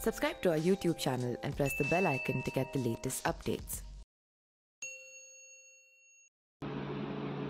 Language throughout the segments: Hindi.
Subscribe to our YouTube channel and press the bell icon to get the latest updates.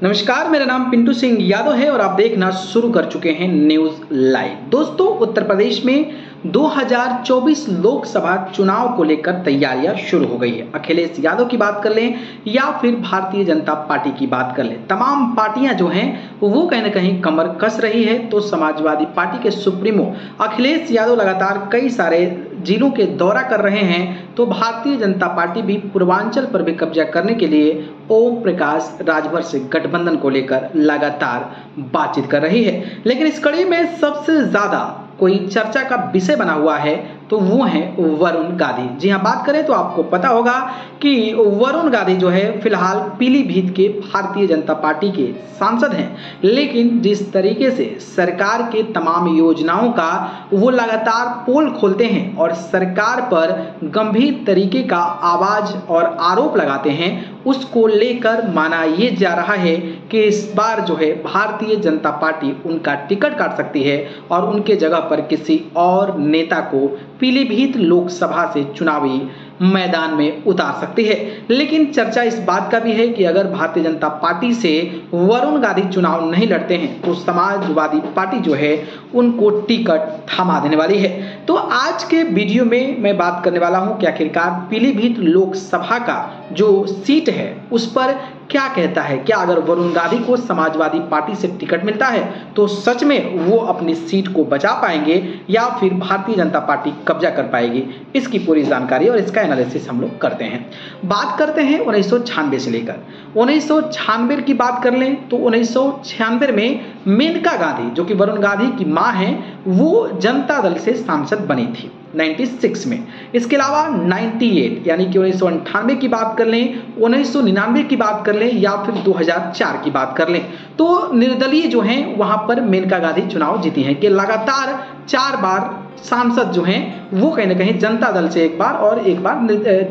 नमस्कार, मेरा नाम पिंटू सिंह यादव है और आप देखना शुरू कर चुके हैं न्यूज़ लाइव। दोस्तों, उत्तर प्रदेश में 2024 लोकसभा चुनाव को लेकर तैयारियां शुरू हो गई है। अखिलेश यादव की बात कर लें या फिर भारतीय जनता पार्टी की बात कर लें, तमाम पार्टियां जो हैं वो कहीं ना कहीं कमर कस रही है। तो समाजवादी पार्टी के सुप्रीमो अखिलेश यादव लगातार कई सारे जिलों के दौरा कर रहे हैं, तो भारतीय जनता पार्टी भी पूर्वांचल पर भी कब्जा करने के लिए ओम प्रकाश राजभर से गठबंधन को लेकर लगातार बातचीत कर रही है। लेकिन इस कड़ी में सबसे ज्यादा कोई चर्चा का विषय बना हुआ है तो वो है वरुण गांधी। जी हाँ, बात करें तो आपको पता होगा कि वरुण गांधी जो है फिलहाल पीलीभीत के भारतीय जनता पार्टी के सांसद हैं, लेकिन जिस तरीके से सरकार के तमाम योजनाओं का वो लगातार पोल खोलते हैं और सरकार पर गंभीर तरीके का आवाज और आरोप लगाते हैं, उसको लेकर माना ये जा रहा है कि इस बार जो है भारतीय जनता पार्टी उनका टिकट काट सकती है और उनके जगह पर किसी और नेता को पीलीभीत लोकसभा से चुनावी मैदान में उतार सकती है। लेकिन चर्चा इस बात का भी है कि अगर भारतीय जनता पार्टी से वरुण गांधी चुनाव नहीं लड़ते हैं तो समाजवादी पार्टी जो है उनको टिकट थमा देने वाली है। तो आज के वीडियो में मैं बात करने वाला हूं कि आखिरकार पीलीभीत लोकसभा का जो सीट है उस पर क्या कहता है। क्या अगर वरुण गांधी को समाजवादी पार्टी से टिकट मिलता है तो सच में वो अपनी सीट को बचा पाएंगे या फिर भारतीय जनता पार्टी कब्जा कर पाएगी, इसकी पूरी जानकारी और इसका एनालिसिस हम लोग करते हैं। बात करते हैं 1996 से लेकर 1996 की बात कर लें तो 1996 में मेनका गांधी जो कि वरुण गांधी की मां है वो जनता दल से सांसद बनी थी 96 में। इसके अलावा 98 यानी कि 1998 की बात कर लें, 1999 की बात कर लें या फिर 2004 की बात कर लें, तो निर्दलीय जो हैं वहां पर मेनका गांधी चुनाव जीती हैं कि लगातार 4 बार सांसद जो हैं वो कहीं ना कहीं जनता दल से एक बार और एक बार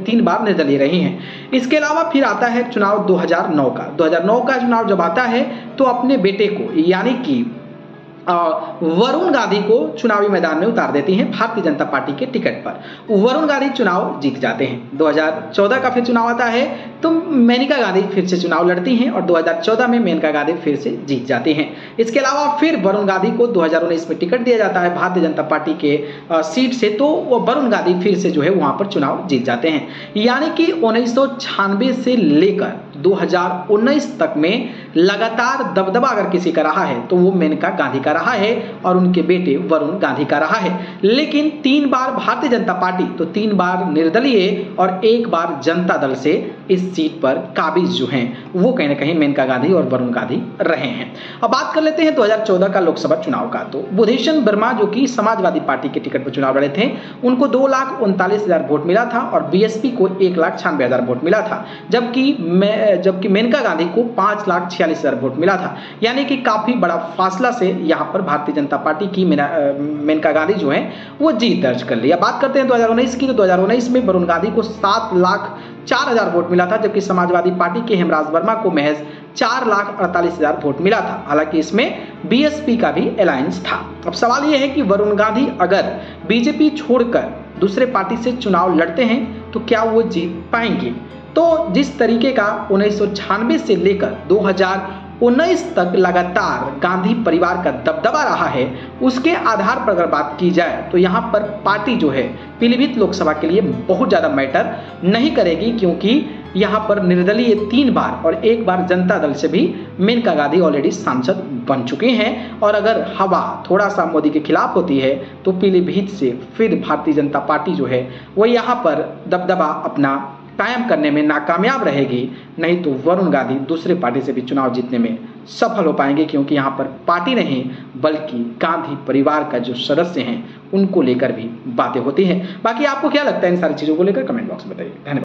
3 बार निर्दलीय रही हैं। इसके अलावा फिर आता है चुनाव 2009 का। 2009 का चुनाव जब आता है तो अपने बेटे को यानी कि वरुण गांधी को चुनावी मैदान में उतार देती हैं भारतीय जनता पार्टी के टिकट पर। वरुण गांधी चुनाव जीत जाते हैं। 2014 का फिर चुनाव आता है तो मेनका गांधी फिर से चुनाव लड़ती हैं और 2014 में मेनका गांधी फिर से जीत जाती हैं। इसके अलावा फिर वरुण गांधी को 2019 में टिकट दिया जाता है भारतीय जनता पार्टी के सीट से, तो वो वरुण गांधी फिर से जो है वहां पर चुनाव जीत जाते हैं। यानी कि 1996 से लेकर 2019 तक में लगातार दबदबा अगर किसी का रहा है तो वो मेनका गांधी का रहा है और उनके बेटे वरुण गांधी का रहा है। लेकिन 3 बार भारतीय जनता पार्टी तो 3 बार निर्दलीय और 1 बार जनता दल से इस सीट पर काबिज जो हैं वो कहीं ना कहीं मेनका गांधी और वरुण गांधी रहे हैं। अब बात कर लेते हैं 2014 का लोकसभा चुनाव का। तो बुधेशन वर्मा जो कि समाजवादी पार्टी के टिकट पर चुनाव लड़े थे उनको 2,39,000 वोट मिला था और बीएसपी को 1,96,000 वोट मिला था, जबकि मेनका गांधी को 5,46,000 वोट मिला था। यानी कि काफी बड़ा फासला से यहाँ पर भारतीय जनता पार्टी की मेनका गांधी जो है वो जीत दर्ज कर लिया। बात करते हैं 2019 की, तो 2019 में वरुण गांधी को 7,04,000 वोट मिला था, जबकि समाजवादी पार्टी के हेमराज वर्मा को महज 4,48,000 वोट मिला था। हालांकि इसमें बीएसपी का भी अलायंस था। अब सवाल यह है कि वरुण गांधी अगर बीजेपी छोड़कर दूसरे पार्टी से चुनाव लड़ते हैं तो क्या वो जीत पाएंगे। तो जिस तरीके का 1996 से लेकर 2019 तक लगातार गांधी परिवार का दबदबा रहा है, उसके आधार पर अगर बात की जाए तो यहाँ पर पार्टी जो है पीलीभीत लोकसभा के लिए बहुत ज़्यादा मैटर नहीं करेगी, क्योंकि यहाँ पर निर्दलीय 3 बार और 1 बार जनता दल से भी मेनका गांधी ऑलरेडी सांसद बन चुके हैं। और अगर हवा थोड़ा सा मोदी के खिलाफ होती है तो पीलीभीत से फिर भारतीय जनता पार्टी जो है वो यहाँ पर दबदबा अपना कायम करने में नाकामयाब रहेगी, नहीं तो वरुण गांधी दूसरे पार्टी से भी चुनाव जीतने में सफल हो पाएंगे, क्योंकि यहाँ पर पार्टी नहीं बल्कि गांधी परिवार का जो सदस्य हैं उनको लेकर भी बातें होती हैं। बाकी आपको क्या लगता है इन सारी चीज़ों को लेकर कमेंट बॉक्स में बताइए। धन्यवाद।